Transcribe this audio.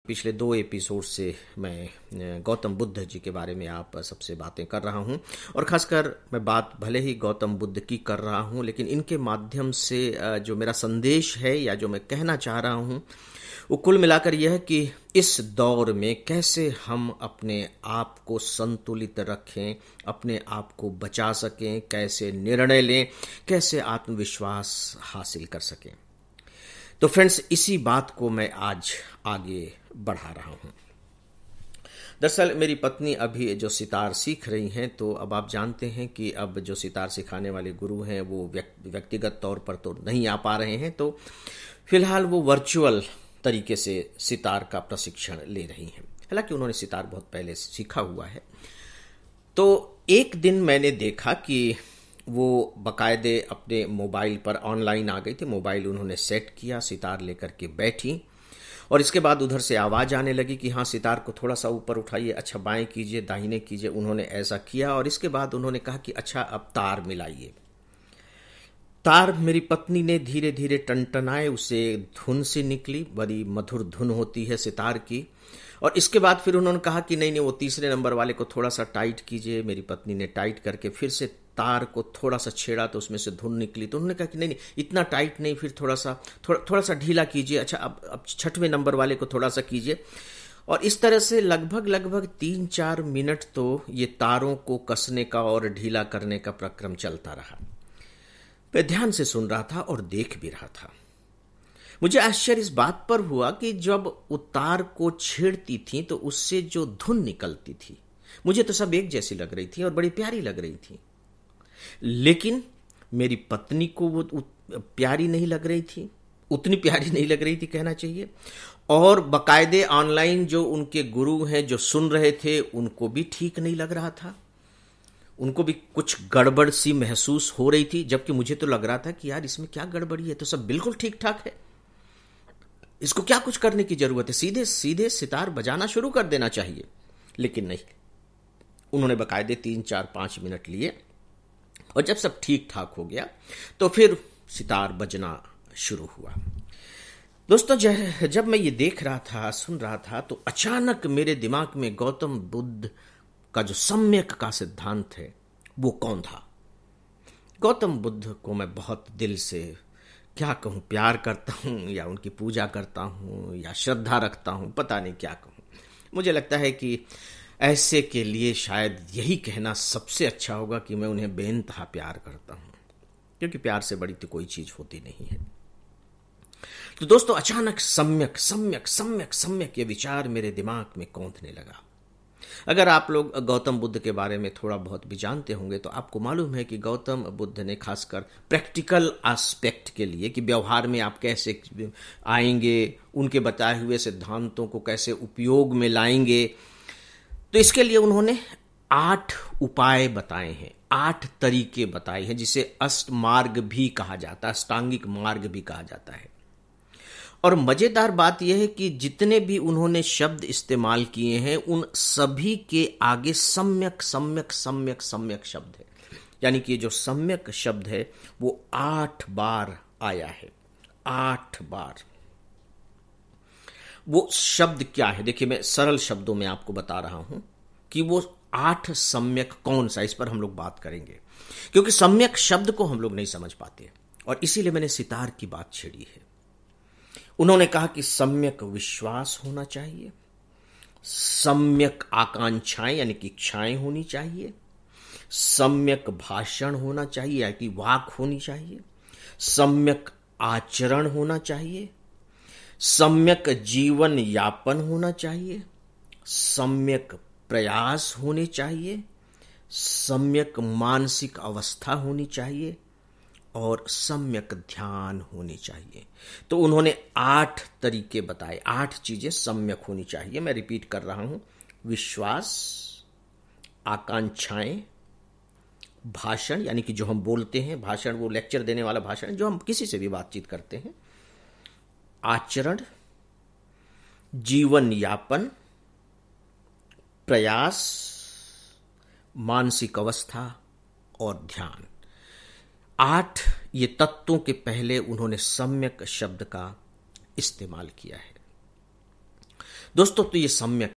पिछले 2 एपिसोड से मैं गौतम बुद्ध जी के बारे में आप सबसे बातें कर रहा हूं और ख़ासकर मैं बात भले ही गौतम बुद्ध की कर रहा हूं, लेकिन इनके माध्यम से जो मेरा संदेश है या जो मैं कहना चाह रहा हूं वो कुल मिलाकर यह है कि इस दौर में कैसे हम अपने आप को संतुलित रखें, अपने आप को बचा सकें, कैसे निर्णय लें, कैसे आत्मविश्वास हासिल कर सकें। तो फ्रेंड्स, इसी बात को मैं आज आगे बढ़ा रहा हूं। दरअसल मेरी पत्नी अभी जो सितार सीख रही हैं, तो अब आप जानते हैं कि अब जो सितार सिखाने वाले गुरु हैं वो व्यक्तिगत तौर पर तो नहीं आ पा रहे हैं, तो फिलहाल वो वर्चुअल तरीके से सितार का प्रशिक्षण ले रही हैं। हालांकि उन्होंने सितार बहुत पहले सीखा हुआ है। तो एक दिन मैंने देखा कि वो बाकायदे अपने मोबाइल पर ऑनलाइन आ गई थी। मोबाइल उन्होंने सेट किया, सितार लेकर के बैठी और इसके बाद उधर से आवाज़ आने लगी कि हाँ, सितार को थोड़ा सा ऊपर उठाइए, अच्छा बाएं कीजिए, दाहिने कीजिए। उन्होंने ऐसा किया और इसके बाद उन्होंने कहा कि अच्छा अब तार मिलाइए। तार मेरी पत्नी ने धीरे धीरे टनटनाए, उसे धुन सी निकली, बड़ी मधुर धुन होती है सितार की। और इसके बाद फिर उन्होंने कहा कि नहीं, वो तीसरे नंबर वाले को थोड़ा सा टाइट कीजिए। मेरी पत्नी ने टाइट करके फिर से तार को थोड़ा सा छेड़ा तो उसमें से धुन निकली। तो उन्होंने कहा कि नहीं, इतना टाइट नहीं, फिर थोड़ा सा ढीला कीजिए। अच्छा, अब छठवें नंबर वाले को थोड़ा सा कीजिए। और इस तरह से लगभग 3-4 मिनट तो ये तारों को कसने का और ढीला करने का प्रक्रम चलता रहा। मैं ध्यान से सुन रहा था और देख भी रहा था। मुझे आश्चर्य इस बात पर हुआ कि जब वो तार को छेड़ती थी तो उससे जो धुन निकलती थी, मुझे तो सब एक जैसी लग रही थी और बड़ी प्यारी लग रही थी। लेकिन मेरी पत्नी को वो प्यारी नहीं लग रही थी, उतनी प्यारी नहीं लग रही थी कहना चाहिए। और बाकायदे ऑनलाइन जो उनके गुरु हैं जो सुन रहे थे, उनको भी ठीक नहीं लग रहा था। उनको भी कुछ गड़बड़ सी महसूस हो रही थी, जबकि मुझे तो लग रहा था कि यार इसमें क्या गड़बड़ी है, तो सब बिल्कुल ठीक ठाक है, इसको क्या कुछ करने की जरूरत है, सीधे सीधे सितार बजाना शुरू कर देना चाहिए। लेकिन नहीं, उन्होंने बाकायदे 3-4-5 मिनट लिए और जब सब ठीक ठाक हो गया तो फिर सितार बजना शुरू हुआ। दोस्तों, जब मैं ये देख रहा था, सुन रहा था, तो अचानक मेरे दिमाग में गौतम बुद्ध का जो सम्यक का सिद्धांत है वो कौन था। गौतम बुद्ध को मैं बहुत दिल से क्या कहूँ, प्यार करता हूँ या उनकी पूजा करता हूँ या श्रद्धा रखता हूँ, पता नहीं क्या कहूँ। मुझे लगता है कि ऐसे के लिए शायद यही कहना सबसे अच्छा होगा कि मैं उन्हें बेइंतहा प्यार करता हूँ, क्योंकि प्यार से बड़ी तो कोई चीज होती नहीं है। तो दोस्तों, अचानक सम्यक सम्यक सम्यक सम्यक ये विचार मेरे दिमाग में कौंधने लगा। अगर आप लोग गौतम बुद्ध के बारे में थोड़ा बहुत भी जानते होंगे तो आपको मालूम है कि गौतम बुद्ध ने खासकर प्रैक्टिकल एस्पेक्ट के लिए, कि व्यवहार में आप कैसे आएंगे, उनके बताए हुए सिद्धांतों को कैसे उपयोग में लाएंगे, तो इसके लिए उन्होंने 8 उपाय बताए हैं, 8 तरीके बताए हैं, जिसे अष्ट मार्ग भी कहा जाता है, अष्टांगिक मार्ग भी कहा जाता है। और मजेदार बात यह है कि जितने भी उन्होंने शब्द इस्तेमाल किए हैं, उन सभी के आगे सम्यक सम्यक सम्यक सम्यक शब्द है। यानी कि जो सम्यक शब्द है वो 8 बार आया है, 8 बार। वो शब्द क्या है, देखिए मैं सरल शब्दों में आपको बता रहा हूं कि वो 8 सम्यक कौन सा, इस पर हम लोग बात करेंगे, क्योंकि सम्यक शब्द को हम लोग नहीं समझ पाते और इसीलिए मैंने सितार की बात छेड़ी है। उन्होंने कहा कि सम्यक विश्वास होना चाहिए, सम्यक आकांक्षाएं यानी कि इच्छाएं होनी चाहिए, सम्यक भाषण होना चाहिए यानी कि वाक होनी चाहिए, सम्यक आचरण होना चाहिए, सम्यक जीवन यापन होना चाहिए, सम्यक प्रयास होने चाहिए, सम्यक मानसिक अवस्था होनी चाहिए और सम्यक ध्यान होनी चाहिए। तो उन्होंने 8 तरीके बताए, 8 चीजें सम्यक होनी चाहिए। मैं रिपीट कर रहा हूं, विश्वास, आकांक्षाएं, भाषण यानी कि जो हम बोलते हैं, भाषण वो लेक्चर देने वाला भाषण जो हम किसी से भी बातचीत करते हैं, आचरण, जीवन यापन, प्रयास, मानसिक अवस्था और ध्यान। 8 ये तत्वों के पहले उन्होंने सम्यक शब्द का इस्तेमाल किया है। दोस्तों, तो ये सम्यक